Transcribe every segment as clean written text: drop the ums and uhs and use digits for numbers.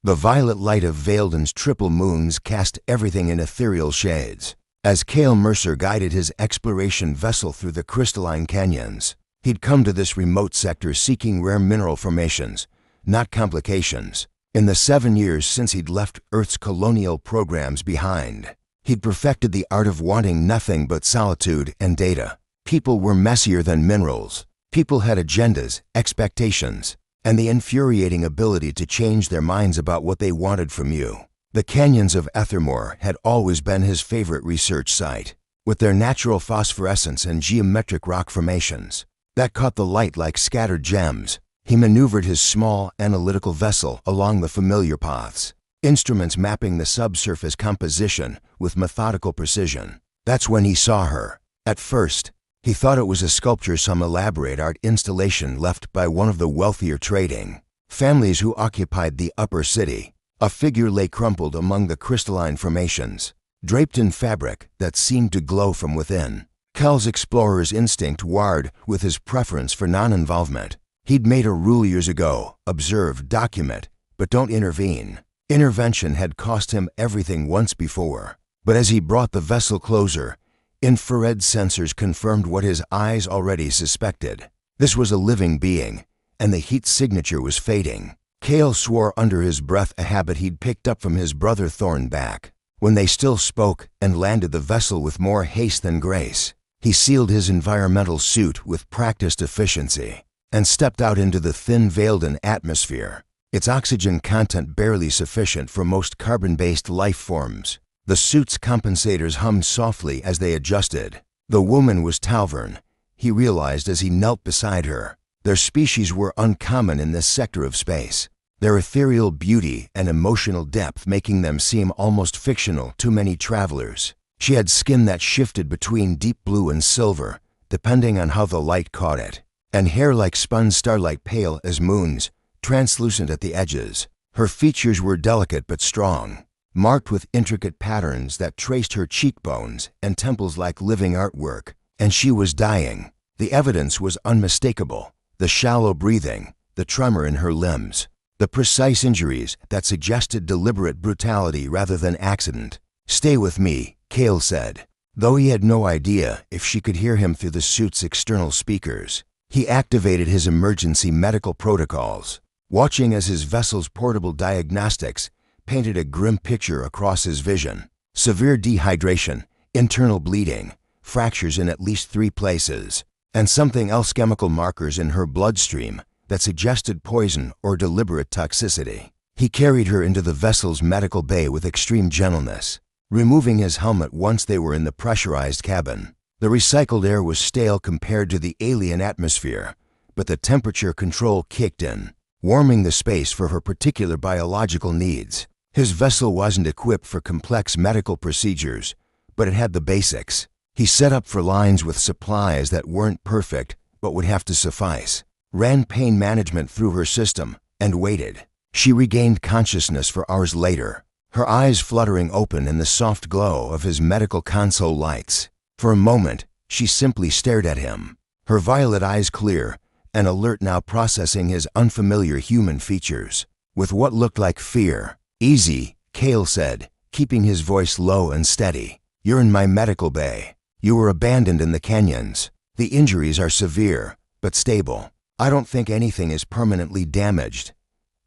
The violet light of Vailden's triple moons cast everything in ethereal shades. As Cale Mercer guided his exploration vessel through the crystalline canyons, he'd come to this remote sector seeking rare mineral formations, not complications. In the 7 years since he'd left Earth's colonial programs behind, he'd perfected the art of wanting nothing but solitude and data. People were messier than minerals. People had agendas, expectations, and the infuriating ability to change their minds about what they wanted from you. The canyons of Ethermore had always been his favorite research site, with their natural phosphorescence and geometric rock formations that caught the light like scattered gems. He maneuvered his small, analytical vessel along the familiar paths, instruments mapping the subsurface composition with methodical precision. That's when he saw her. At first, he thought it was a sculpture, some elaborate art installation left by one of the wealthier trading families who occupied the upper city. A figure lay crumpled among the crystalline formations, draped in fabric that seemed to glow from within. Cal's explorer's instinct warred with his preference for non-involvement. He'd made a rule years ago: observe, document, but don't intervene. Intervention had cost him everything once before. But as he brought the vessel closer, infrared sensors confirmed what his eyes already suspected. This was a living being, and the heat signature was fading. Cale swore under his breath, a habit he'd picked up from his brother Thornback. When they still spoke and landed the vessel with more haste than grace, he sealed his environmental suit with practiced efficiency and stepped out into the thin Vailden atmosphere, its oxygen content barely sufficient for most carbon-based life forms. The suit's compensators hummed softly as they adjusted. The woman was Talvern, he realized as he knelt beside her. Their species were uncommon in this sector of space, their ethereal beauty and emotional depth making them seem almost fictional to many travelers. She had skin that shifted between deep blue and silver, depending on how the light caught it, and hair like spun starlight, pale as moons, translucent at the edges. Her features were delicate but strong, marked with intricate patterns that traced her cheekbones and temples like living artwork. And she was dying. The evidence was unmistakable. The shallow breathing, the tremor in her limbs, the precise injuries that suggested deliberate brutality rather than accident. "Stay with me," Cale said, though he had no idea if she could hear him through the suit's external speakers. He activated his emergency medical protocols, watching as his vessel's portable diagnostics painted a grim picture across his vision. Severe dehydration, internal bleeding, fractures in at least 3 places, and something else, chemical markers in her bloodstream that suggested poison or deliberate toxicity. He carried her into the vessel's medical bay with extreme gentleness, removing his helmet once they were in the pressurized cabin. The recycled air was stale compared to the alien atmosphere, but the temperature control kicked in, warming the space for her particular biological needs. His vessel wasn't equipped for complex medical procedures, but it had the basics. He set up for lines with supplies that weren't perfect but would have to suffice, ran pain management through her system, and waited. She regained consciousness for hours later, her eyes fluttering open in the soft glow of his medical console lights. For a moment, she simply stared at him, her violet eyes clear and alert, now processing his unfamiliar human features with what looked like fear. "Easy," Cale said, keeping his voice low and steady. "You're in my medical bay. You were abandoned in the canyons. The injuries are severe, but stable. I don't think anything is permanently damaged.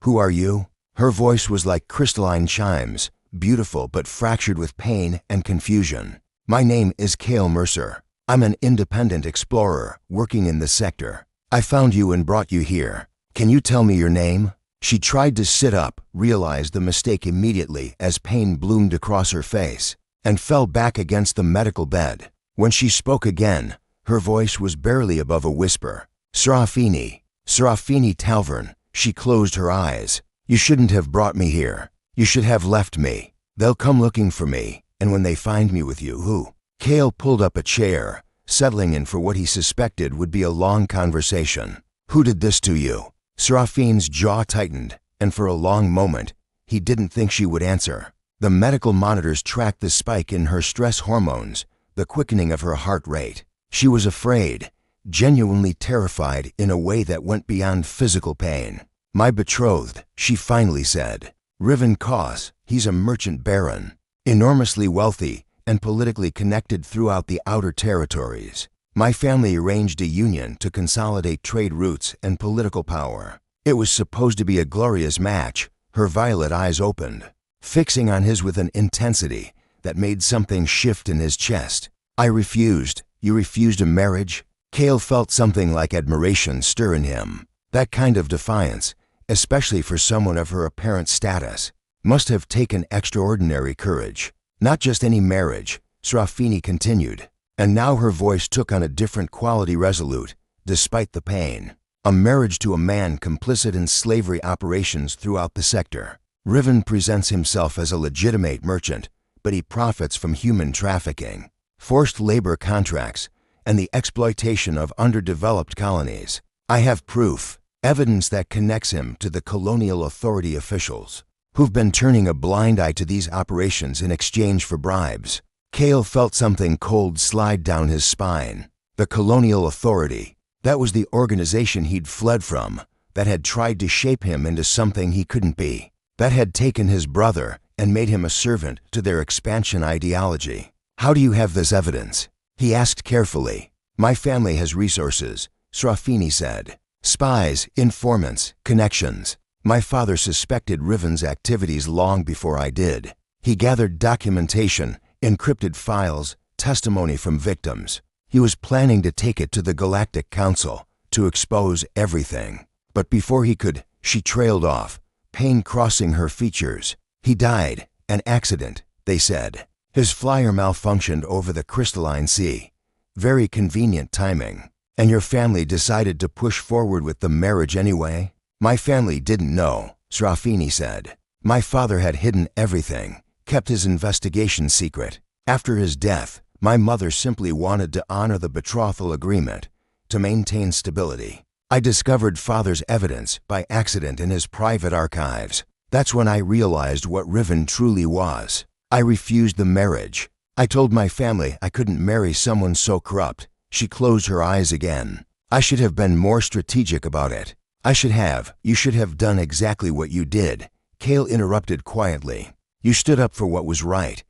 Who are you?" Her voice was like crystalline chimes, beautiful but fractured with pain and confusion. "My name is Cale Mercer. I'm an independent explorer working in the sector. I found you and brought you here. Can you tell me your name?" She tried to sit up, realized the mistake immediately as pain bloomed across her face, and fell back against the medical bed. When she spoke again, her voice was barely above a whisper. Serafini Talvern." She closed her eyes. "You shouldn't have brought me here. You should have left me. They'll come looking for me, and when they find me with you, who?" Cale pulled up a chair, settling in for what he suspected would be a long conversation. "Who did this to you?" Seraphine's jaw tightened, and for a long moment, he didn't think she would answer. The medical monitors tracked the spike in her stress hormones, the quickening of her heart rate. She was afraid, genuinely terrified in a way that went beyond physical pain. "My betrothed," she finally said, Riven Kos, he's a merchant baron, enormously wealthy and politically connected throughout the outer territories. My family arranged a union to consolidate trade routes and political power. It was supposed to be a glorious match. Her violet eyes opened, fixing on his with an intensity that made something shift in his chest. I refused. You refused a marriage? Kale felt something like admiration stir in him. That kind of defiance, especially for someone of her apparent status, must have taken extraordinary courage. Not just any marriage, Serafini continued, and now her voice took on a different quality, resolute, despite the pain. A marriage to a man complicit in slavery operations throughout the sector. Riven presents himself as a legitimate merchant, but he profits from human trafficking, forced labor contracts, and the exploitation of underdeveloped colonies. I have proof, evidence that connects him to the colonial authority officials, who've been turning a blind eye to these operations in exchange for bribes. Kale felt something cold slide down his spine. The colonial authority, that was the organization he'd fled from, that had tried to shape him into something he couldn't be, that had taken his brother and made him a servant to their expansion ideology. How do you have this evidence? He asked carefully. My family has resources, Serafini said. Spies, informants, connections. My father suspected Riven's activities long before I did. He gathered documentation, encrypted files, testimony from victims. He was planning to take it to the Galactic Council to expose everything. But before he could, she trailed off, pain crossing her features. He died, an accident, they said. His flyer malfunctioned over the crystalline sea. Very convenient timing. And your family decided to push forward with the marriage anyway? My family didn't know, Serafini said. My father had hidden everything, kept his investigation secret. After his death, my mother simply wanted to honor the betrothal agreement, to maintain stability. I discovered father's evidence by accident in his private archives. That's when I realized what Riven truly was. I refused the marriage. I told my family I couldn't marry someone so corrupt. She closed her eyes again. I should have been more strategic about it. You should have done exactly what you did. Kale interrupted quietly. You stood up for what was right.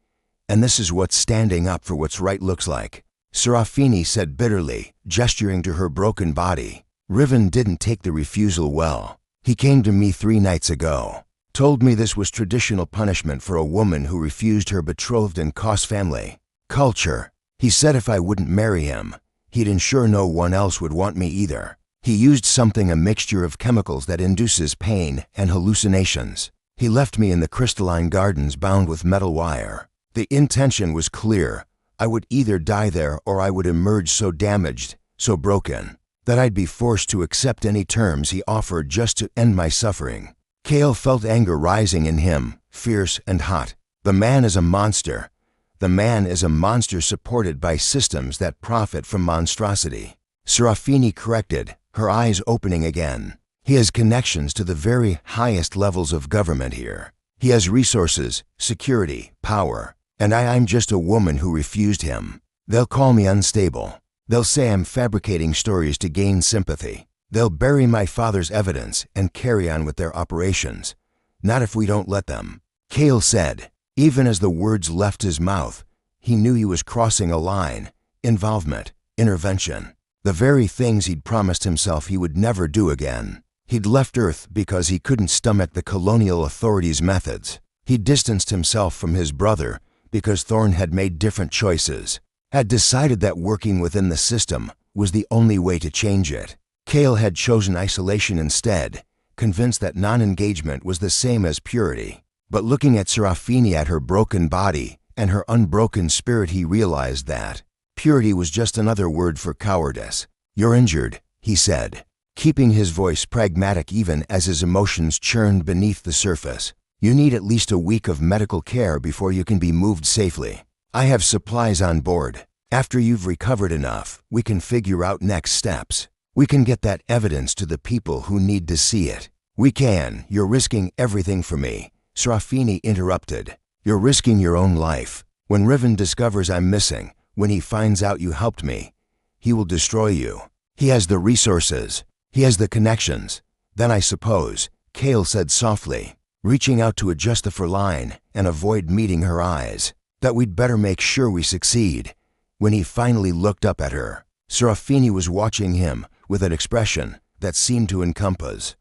And this is what standing up for what's right looks like. Serafini said bitterly, gesturing to her broken body. Riven didn't take the refusal well. He came to me 3 nights ago. Told me this was traditional punishment for a woman who refused her betrothed and Kos family. Culture. He said if I wouldn't marry him, he'd ensure no one else would want me either. He used something, a mixture of chemicals that induces pain and hallucinations. He left me in the crystalline gardens bound with metal wire. The intention was clear. I would either die there or I would emerge so damaged, so broken, that I'd be forced to accept any terms he offered just to end my suffering. Kale felt anger rising in him, fierce and hot. The man is a monster. The man is a monster supported by systems that profit from monstrosity. Serafini corrected, her eyes opening again. He has connections to the very highest levels of government here. He has resources, security, power. And I'm just a woman who refused him. They'll call me unstable. They'll say I'm fabricating stories to gain sympathy. They'll bury my father's evidence and carry on with their operations. Not if we don't let them. Kale said. Even as the words left his mouth, he knew he was crossing a line. Involvement, intervention. The very things he'd promised himself he would never do again. He'd left Earth because he couldn't stomach the colonial authorities' methods. He distanced himself from his brother because Thorn had made different choices, had decided that working within the system was the only way to change it. Kale had chosen isolation instead, convinced that non-engagement was the same as purity. But looking at Serafini, at her broken body and her unbroken spirit, he realized that purity was just another word for cowardice. You're injured, he said, keeping his voice pragmatic even as his emotions churned beneath the surface. You need at least a week of medical care before you can be moved safely. I have supplies on board. After you've recovered enough, we can figure out next steps. We can get that evidence to the people who need to see it. We can. You're risking everything for me. Serafini interrupted. You're risking your own life. When Riven discovers I'm missing, when he finds out you helped me, he will destroy you. He has the resources. He has the connections. Then I suppose, Kale said softly, reaching out to adjust the fur-line and avoid meeting her eyes, "that we'd better make sure we succeed." When he finally looked up at her, Serafini was watching him with an expression that seemed to encompass.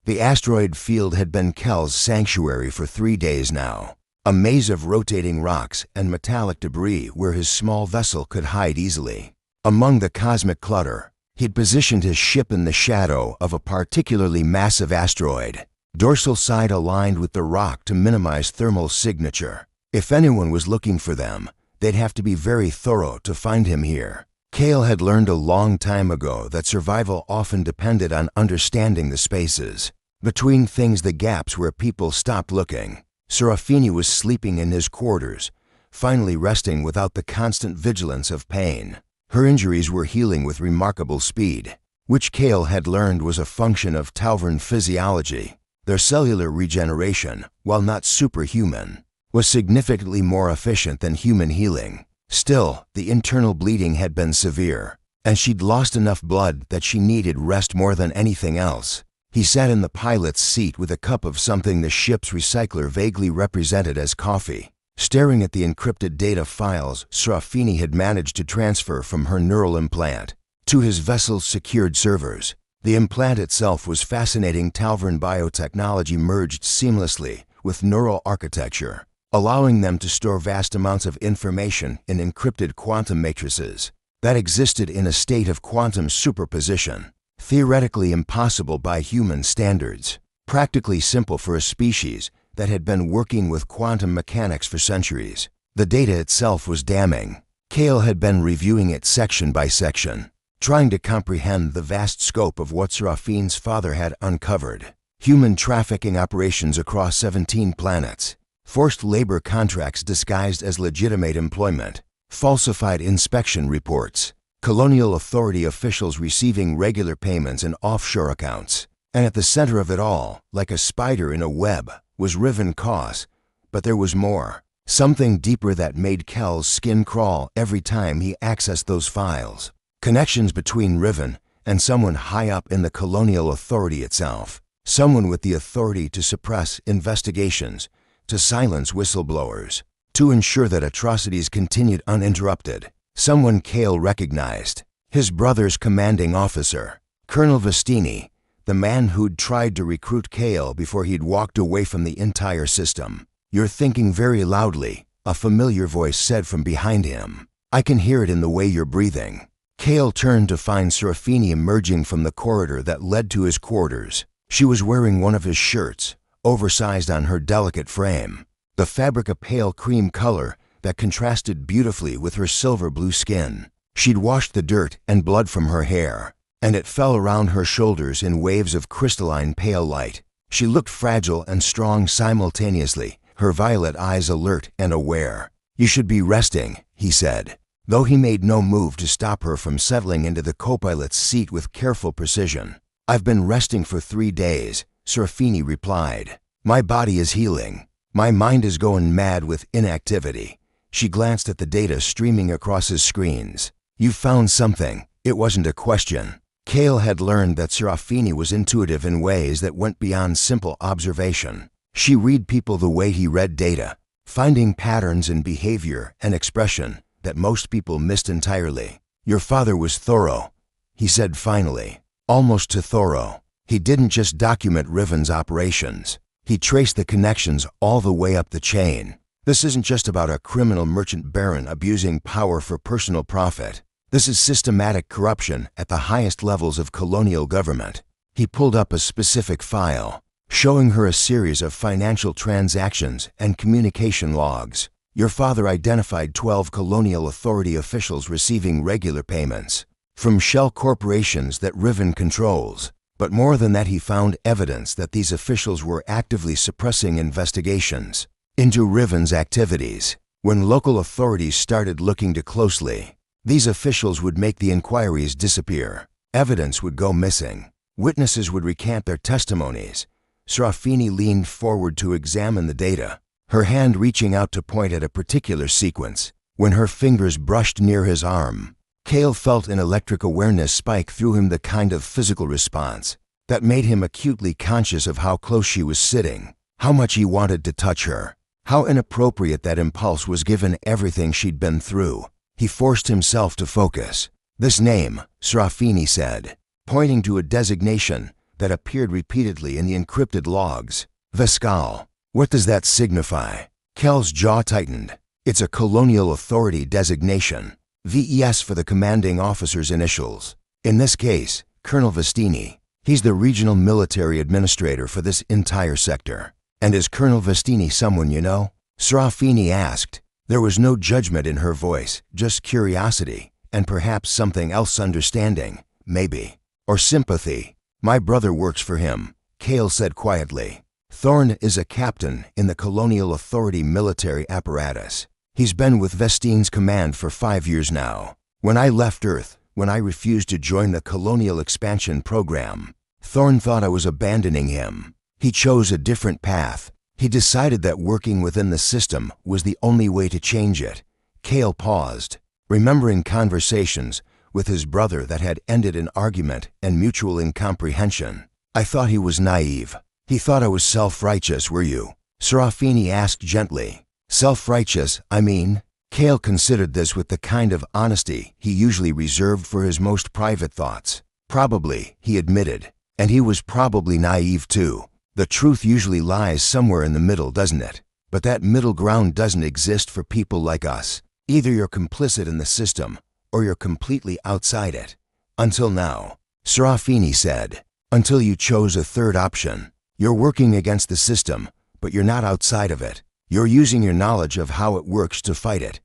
The asteroid field had been Kel's sanctuary for 3 days now, a maze of rotating rocks and metallic debris where his small vessel could hide easily. Among the cosmic clutter, he'd positioned his ship in the shadow of a particularly massive asteroid, dorsal side aligned with the rock to minimize thermal signature. If anyone was looking for them, they'd have to be very thorough to find him here. Kale had learned a long time ago that survival often depended on understanding the spaces between things, the gaps where people stopped looking. Serafini was sleeping in his quarters, finally resting without the constant vigilance of pain. Her injuries were healing with remarkable speed, which Kale had learned was a function of Talvern physiology. Their cellular regeneration, while not superhuman, was significantly more efficient than human healing. Still, the internal bleeding had been severe, and she'd lost enough blood that she needed rest more than anything else. He sat in the pilot's seat with a cup of something the ship's recycler vaguely represented as coffee, staring at the encrypted data files Serafini had managed to transfer from her neural implant to his vessel's secured servers. The implant itself was fascinating Talvern biotechnology merged seamlessly with neural architecture, allowing them to store vast amounts of information in encrypted quantum matrices that existed in a state of quantum superposition, theoretically impossible by human standards, practically simple for a species that had been working with quantum mechanics for centuries. The data itself was damning. Kale had been reviewing it section by section, trying to comprehend the vast scope of what Serafini's father had uncovered. Human trafficking operations across 17 planets, forced labor contracts disguised as legitimate employment, falsified inspection reports, colonial authority officials receiving regular payments in offshore accounts. And at the center of it all, like a spider in a web, was Riven Cos. But there was more, something deeper that made Kel's skin crawl every time he accessed those files. Connections between Riven and someone high up in the colonial authority itself, someone with the authority to suppress investigations, to silence whistleblowers, to ensure that atrocities continued uninterrupted. Someone Kale recognized, his brother's commanding officer, Colonel Vestini, the man who'd tried to recruit Kale before he'd walked away from the entire system. "You're thinking very loudly," a familiar voice said from behind him. "I can hear it in the way you're breathing." Kale turned to find Serafini emerging from the corridor that led to his quarters. She was wearing one of his shirts, oversized on her delicate frame, the fabric a pale cream color that contrasted beautifully with her silver blue skin. She'd washed the dirt and blood from her hair, and it fell around her shoulders in waves of crystalline pale light. She looked fragile and strong simultaneously, her violet eyes alert and aware. "You should be resting," he said, though he made no move to stop her from settling into the co-pilot's seat with careful precision. "I've been resting for 3 days," Serafini replied. "My body is healing. My mind is going mad with inactivity." She glanced at the data streaming across his screens. "You found something." It wasn't a question. Kale had learned that Serafini was intuitive in ways that went beyond simple observation. She read people the way he read data, finding patterns in behavior and expression that most people missed entirely. "Your father was thorough," he said finally, almost too thorough. He didn't just document Riven's operations. He traced the connections all the way up the chain. This isn't just about a criminal merchant baron abusing power for personal profit. This is systematic corruption at the highest levels of colonial government. He pulled up a specific file, showing her a series of financial transactions and communication logs. "Your father identified 12 colonial authority officials receiving regular payments from shell corporations that Riven controls. But more than that, he found evidence that these officials were actively suppressing investigations into Riven's activities. When local authorities started looking too closely, these officials would make the inquiries disappear. Evidence would go missing. Witnesses would recant their testimonies." Serafini leaned forward to examine the data, her hand reaching out to point at a particular sequence. When her fingers brushed near his arm, Kale felt an electric awareness spike through him, the kind of physical response that made him acutely conscious of how close she was sitting, how much he wanted to touch her, how inappropriate that impulse was given everything she'd been through. He forced himself to focus. "This name," Srafini said, pointing to a designation that appeared repeatedly in the encrypted logs. "Veskal. What does that signify?" Kel's jaw tightened. "It's a colonial authority designation. VES for the commanding officer's initials. In this case, Colonel Vestini. He's the regional military administrator for this entire sector." "And is Colonel Vestini someone you know?" Srafini asked. There was no judgment in her voice, just curiosity, and perhaps something else, understanding, maybe, or sympathy. "My brother works for him," Kale said quietly. "Thorn is a captain in the Colonial Authority military apparatus. He's been with Vestine's command for 5 years now. When I left Earth, when I refused to join the Colonial Expansion Program, Thorn thought I was abandoning him. He chose a different path. He decided that working within the system was the only way to change it." Kale paused, remembering conversations with his brother that had ended in argument and mutual incomprehension. "I thought he was naive. He thought I was self-righteous, were you?" Srafini asked gently. "Self-righteous, I mean?" Kale considered this with the kind of honesty he usually reserved for his most private thoughts. "Probably," he admitted. "And he was probably naive too. The truth usually lies somewhere in the middle, doesn't it? But that middle ground doesn't exist for people like us. Either you're complicit in the system, or you're completely outside it. Until now," Srafini said. "Until you chose a third option. You're working against the system, but you're not outside of it. You're using your knowledge of how it works to fight it."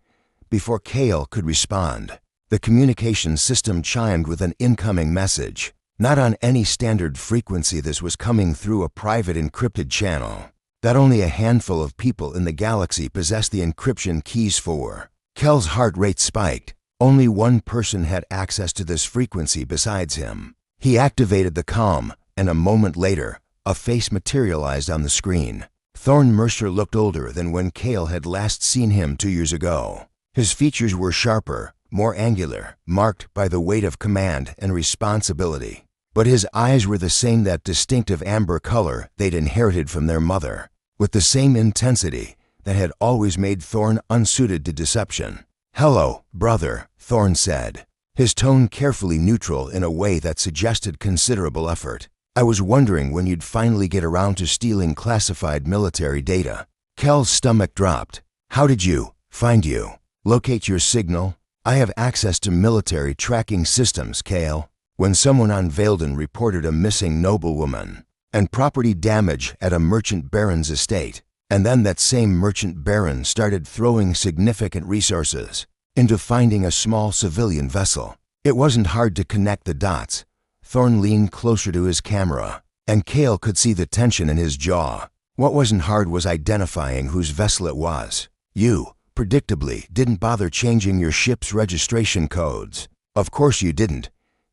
Before Kale could respond, the communication system chimed with an incoming message. Not on any standard frequency, this was coming through a private encrypted channel that only a handful of people in the galaxy possessed the encryption keys for. Kel's heart rate spiked. Only one person had access to this frequency besides him. He activated the comm, and a moment later, a face materialized on the screen. Thorn Mercer looked older than when Kale had last seen him 2 years ago. His features were sharper, more angular, marked by the weight of command and responsibility. But his eyes were the same, that distinctive amber color they'd inherited from their mother, with the same intensity that had always made Thorn unsuited to deception. "Hello, brother," Thorn said, his tone carefully neutral in a way that suggested considerable effort. "I was wondering when you'd finally get around to stealing classified military data." Kel's stomach dropped. "How did you find you? Locate your signal?" "I have access to military tracking systems, Kale. When someone on Vailden reported a missing noblewoman and property damage at a merchant baron's estate, and then that same merchant baron started throwing significant resources into finding a small civilian vessel. It wasn't hard to connect the dots." Thorn leaned closer to his camera, and Kale could see the tension in his jaw. "What wasn't hard was identifying whose vessel it was. You, predictably, didn't bother changing your ship's registration codes. Of course you didn't.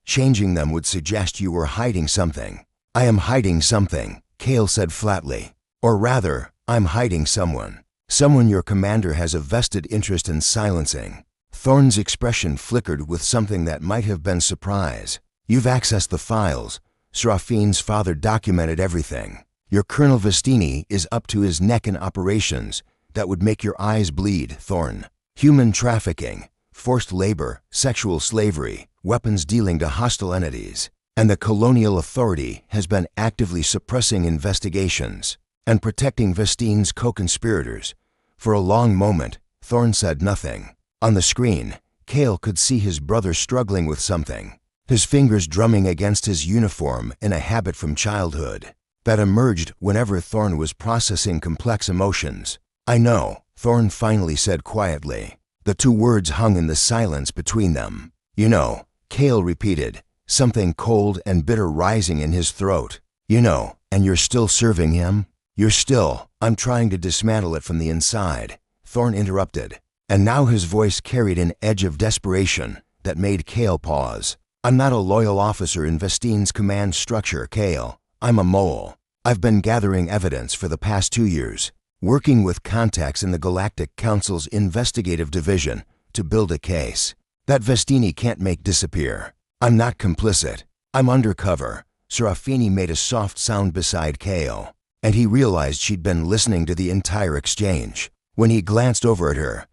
Changing them would suggest you were hiding something." "I am hiding something," Kale said flatly. "Or rather, I'm hiding someone. Someone your commander has a vested interest in silencing." Thorn's expression flickered with something that might have been surprise. "You've accessed the files. Srafine's father documented everything. Your Colonel Vestini is up to his neck in operations that would make your eyes bleed, Thorn. Human trafficking, forced labor, sexual slavery, weapons dealing to hostile entities. And the Colonial Authority has been actively suppressing investigations and protecting Vestine's co-conspirators." For a long moment, Thorn said nothing. On the screen, Kale could see his brother struggling with something, his fingers drumming against his uniform in a habit from childhood that emerged whenever Thorn was processing complex emotions. "I know," Thorn finally said quietly. The two words hung in the silence between them. "You know," Kale repeated, something cold and bitter rising in his throat. "You know, and you're still serving him? You're still—" "I'm trying to dismantle it from the inside," Thorn interrupted, and now his voice carried an edge of desperation that made Kale pause. "I'm not a loyal officer in Vestine's command structure, Kale. I'm a mole. I've been gathering evidence for the past 2 years, working with contacts in the Galactic Council's investigative division to build a case that Vestini can't make disappear. I'm not complicit. I'm undercover." Serafini made a soft sound beside Kale, and he realized she'd been listening to the entire exchange. When he glanced over at her,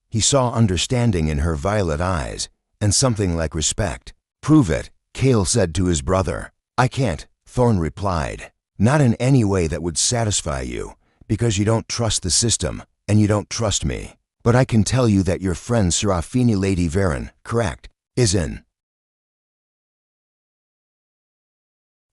he saw understanding in her violet eyes and something like respect. "Prove it," Kale said to his brother. "I can't," Thorn replied. "Not in any way that would satisfy you, because you don't trust the system and you don't trust me. But I can tell you that your friend Serafini Lady Varen, correct, is in."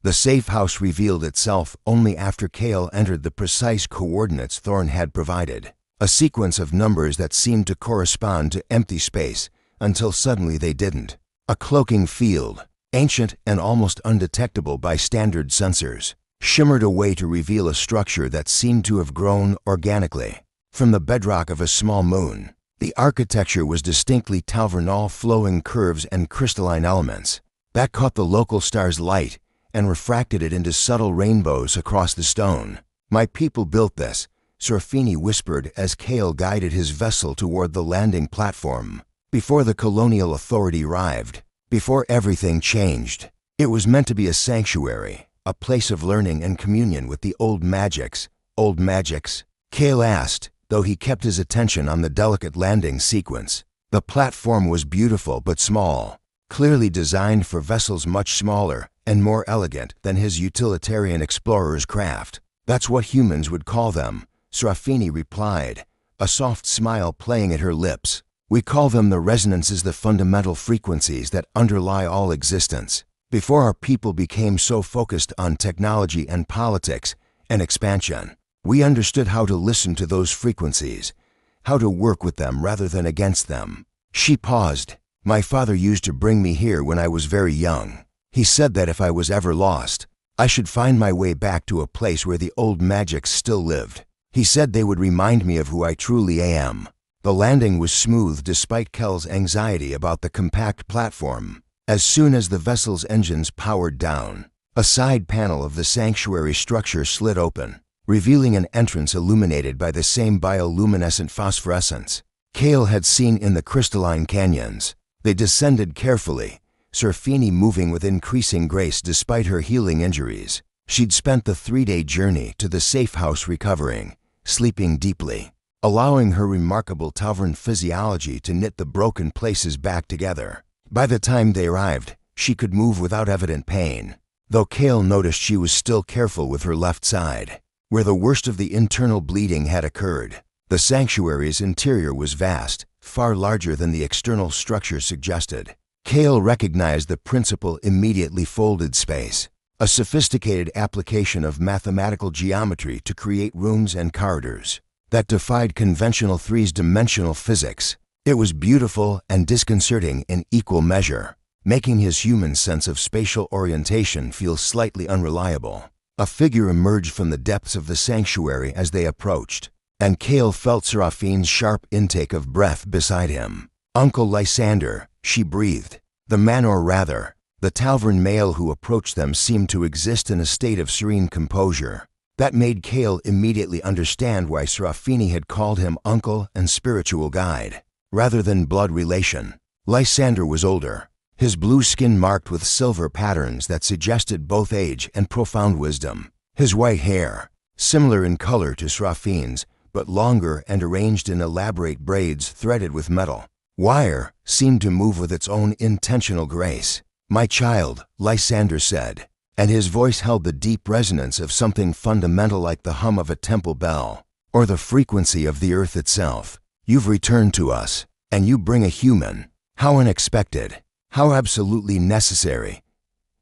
The safe house revealed itself only after Kale entered the precise coordinates Thorn had provided, a sequence of numbers that seemed to correspond to empty space until suddenly they didn't. A cloaking field, ancient and almost undetectable by standard sensors, shimmered away to reveal a structure that seemed to have grown organically from the bedrock of a small moon. The architecture was distinctly Talvernal, flowing curves and crystalline elements that caught the local star's light and refracted it into subtle rainbows across the stone. "My people built this," Serafini whispered as Kale guided his vessel toward the landing platform. "Before the colonial authority arrived, before everything changed, it was meant to be a sanctuary, a place of learning and communion with the old magics." "Old magics?" Kale asked, though he kept his attention on the delicate landing sequence. The platform was beautiful but small, clearly designed for vessels much smaller and more elegant than his utilitarian explorer's craft. "That's what humans would call them," Serafini replied, a soft smile playing at her lips. "We call them the resonances, the fundamental frequencies that underlie all existence. Before our people became so focused on technology and politics and expansion, we understood how to listen to those frequencies, how to work with them rather than against them." She paused. "My father used to bring me here when I was very young. He said that if I was ever lost, I should find my way back to a place where the old magics still lived. He said they would remind me of who I truly am." The landing was smooth despite Kel's anxiety about the compact platform. As soon as the vessel's engines powered down, a side panel of the sanctuary structure slid open, revealing an entrance illuminated by the same bioluminescent phosphorescence Kale had seen in the crystalline canyons. They descended carefully, Serafini moving with increasing grace despite her healing injuries. She'd spent the 3-day journey to the safe house recovering, sleeping deeply, allowing her remarkable Talvern physiology to knit the broken places back together. By the time they arrived, she could move without evident pain, though Kale noticed she was still careful with her left side, where the worst of the internal bleeding had occurred. The sanctuary's interior was vast, far larger than the external structure suggested. Kale recognized the principal immediately folded space, a sophisticated application of mathematical geometry to create rooms and corridors that defied conventional three-dimensional physics. It was beautiful and disconcerting in equal measure, making his human sense of spatial orientation feel slightly unreliable. A figure emerged from the depths of the sanctuary as they approached, and Kale felt Serafini's sharp intake of breath beside him. "Uncle Lysander," she breathed. The man, or rather, the Talvern male who approached them, seemed to exist in a state of serene composure. That made Kale immediately understand why Serafini had called him uncle and spiritual guide, rather than blood relation. Lysander was older, his blue skin marked with silver patterns that suggested both age and profound wisdom. His white hair, similar in color to Serafini's, but longer and arranged in elaborate braids threaded with metal wire, seemed to move with its own intentional grace. "My child," Lysander said, and his voice held the deep resonance of something fundamental like the hum of a temple bell, or the frequency of the earth itself. "You've returned to us, and you bring a human. How unexpected, how absolutely necessary."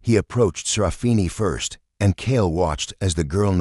He approached Serafini first, and Kale watched as the girl,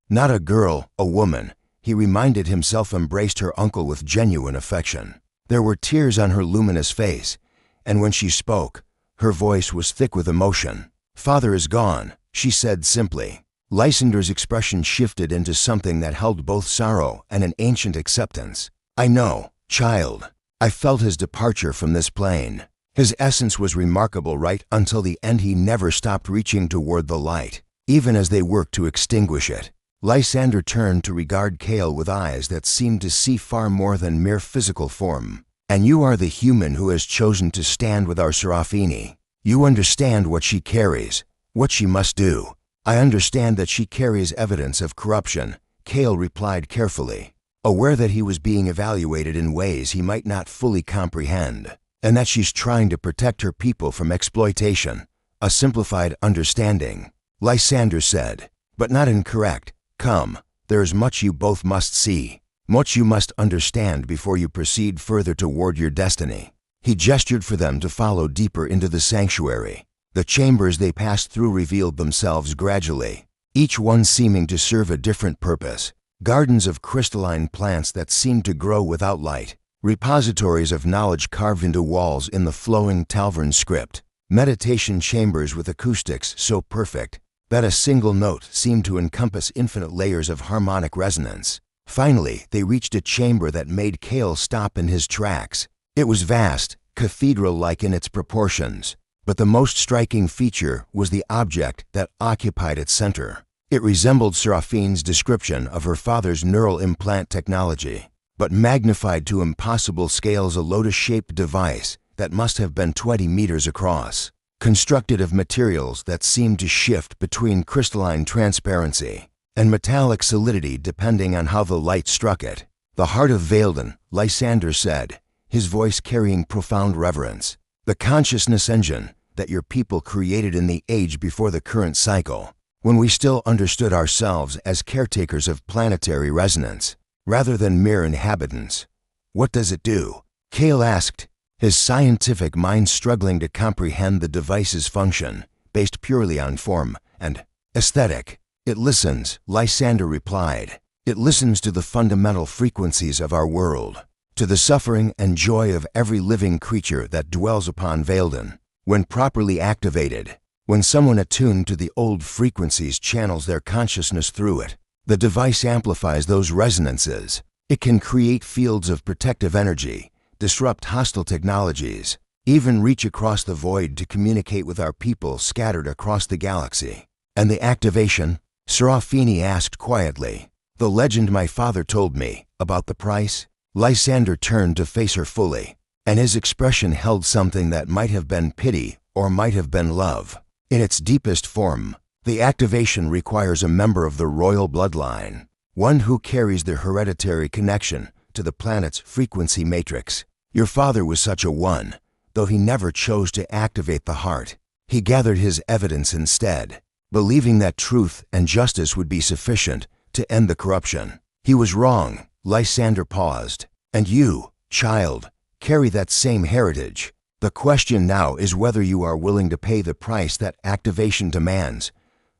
not a girl, a woman, he reminded himself, embraced her uncle with genuine affection. There were tears on her luminous face, and when she spoke, her voice was thick with emotion. "Father is gone," she said simply. Lysander's expression shifted into something that held both sorrow and an ancient acceptance. "I know, child. I felt his departure from this plane. His essence was remarkable right until the end. He never stopped reaching toward the light, even as they worked to extinguish it." Lysander turned to regard Kale with eyes that seemed to see far more than mere physical form. "And you are the human who has chosen to stand with our Serafini. You understand what she carries, What she must do. I understand that she carries evidence of corruption, Kale replied carefully, aware that he was being evaluated in ways he might not fully comprehend, and that she's trying to protect her people from exploitation. A simplified understanding, Lysander said, but not incorrect. Come, there is much you both must see, much you must understand before you proceed further toward your destiny. He gestured for them to follow deeper into the sanctuary. The chambers they passed through revealed themselves gradually, each one seeming to serve a different purpose. Gardens of crystalline plants that seemed to grow without light, repositories of knowledge carved into walls in the flowing Talvern script, meditation chambers with acoustics so perfect that a single note seemed to encompass infinite layers of harmonic resonance. Finally, they reached a chamber that made Kale stop in his tracks. It was vast, cathedral-like in its proportions, but the most striking feature was the object that occupied its center. It resembled Seraphine's description of her father's neural implant technology, but magnified to impossible scales. A lotus-shaped device that must have been 20 meters across, constructed of materials that seemed to shift between crystalline transparency and metallic solidity depending on how the light struck it. The heart of Vailden, Lysander said, his voice carrying profound reverence. The consciousness engine that your people created in the age before the current cycle, when we still understood ourselves as caretakers of planetary resonance, rather than mere inhabitants. What does it do? Kale asked, his scientific mind struggling to comprehend the device's function, based purely on form and aesthetic. It listens, Lysander replied. It listens to the fundamental frequencies of our world, to the suffering and joy of every living creature that dwells upon Vailden. When properly activated, when someone attuned to the old frequencies channels their consciousness through it, the device amplifies those resonances. It can create fields of protective energy, disrupt hostile technologies, even reach across the void to communicate with our people scattered across the galaxy. And the activation? Serafini asked quietly. The legend my father told me, about the price? Lysander turned to face her fully, and his expression held something that might have been pity or might have been love. In its deepest form, the activation requires a member of the royal bloodline, one who carries the hereditary connection to the planet's frequency matrix. Your father was such a one, though he never chose to activate the heart. He gathered his evidence instead, believing that truth and justice would be sufficient to end the corruption. He was wrong. Lysander paused. And you, child, carry that same heritage. The question now is whether you are willing to pay the price that activation demands.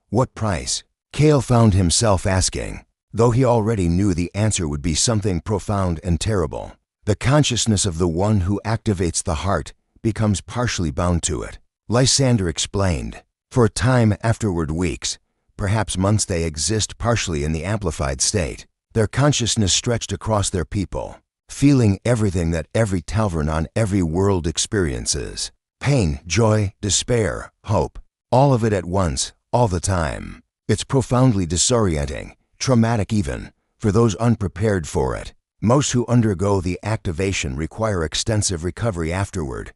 What price? Kale found himself asking, though he already knew the answer would be something profound and terrible. The consciousness of the one who activates the heart becomes partially bound to it. Lysander explained. For a time afterward, weeks, perhaps months, they exist partially in the amplified state, their consciousness stretched across their people, feeling everything that every Talvern on every world experiences. Pain, joy, despair, hope, all of it at once, all the time. It's profoundly disorienting, traumatic even, for those unprepared for it. Most who undergo the activation require extensive recovery afterward,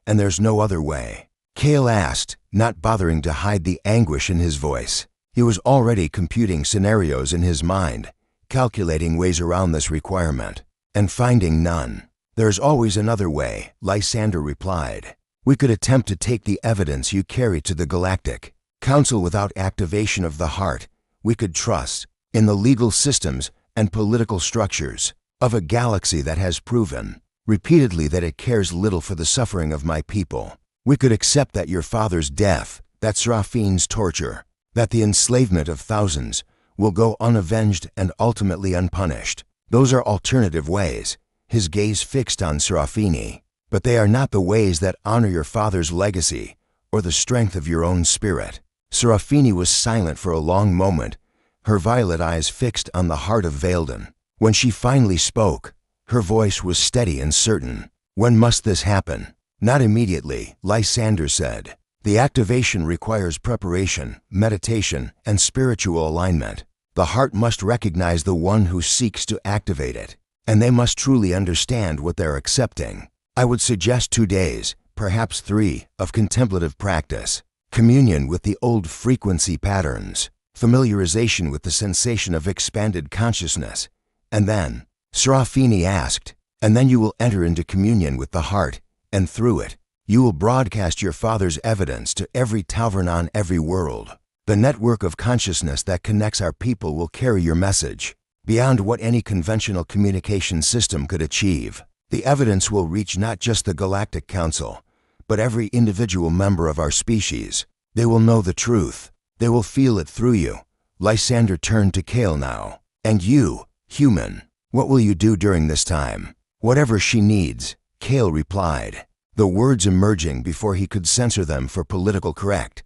and there's no other way. Kale asked, not bothering to hide the anguish in his voice. He was already computing scenarios in his mind, calculating ways around this requirement, and finding none. There's always another way, Lysander replied. We could attempt to take the evidence you carry to the Galactic Council without activation of the heart. We could trust in the legal systems and political structures of a galaxy that has proven repeatedly that it cares little for the suffering of my people. We could accept that your father's death, that Seraphine's torture, that the enslavement of thousands will go unavenged and ultimately unpunished. Those are alternative ways, his gaze fixed on Serafini. But they are not the ways that honor your father's legacy or the strength of your own spirit. Serafini was silent for a long moment, her violet eyes fixed on the heart of Vailden. When she finally spoke, her voice was steady and certain. When must this happen? Not immediately, Lysander said. The activation requires preparation, meditation, and spiritual alignment. The heart must recognize the one who seeks to activate it, and they must truly understand what they're accepting. I would suggest 2 days, perhaps 3, of contemplative practice. communion with the old frequency patterns, familiarization with the sensation of expanded consciousness. And then, Serafini asked, and then you will enter into communion with the heart, and through it, you will broadcast your Father's evidence to every tavern on every world. The network of consciousness that connects our people will carry your message beyond what any conventional communication system could achieve. The evidence will reach not just the Galactic Council, but every individual member of our species. They will know the truth. They will feel it through you. Lysander turned to Kale now. And you, human, what will you do during this time? Whatever she needs, Kale replied, the words emerging before he could censor them for political correct.